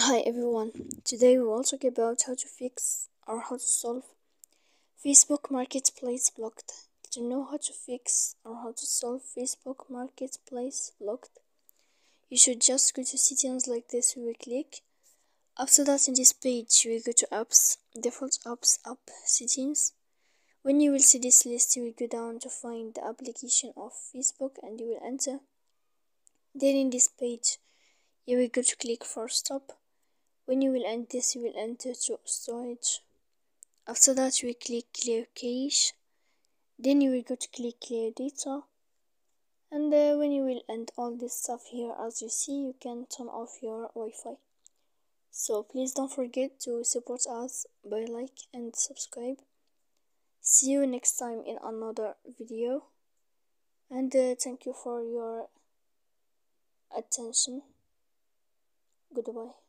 Hi everyone, today we will talk about how to fix or how to solve Facebook Marketplace blocked. Did you know how to fix or how to solve Facebook Marketplace blocked? You should just go to settings like this. We will click. After that, in this page, we go to apps, default apps, app settings. When you will see this list, you will go down to find the application of Facebook and you will enter. Then in this page, you will go to click for stop. When you will end this, you will enter to storage. After that, you will click clear cache. Then you will go to click clear data. And when you will end all this stuff here, as you see, you can turn off your Wi-Fi. So please don't forget to support us by like and subscribe. See you next time in another video. And thank you for your attention. Goodbye.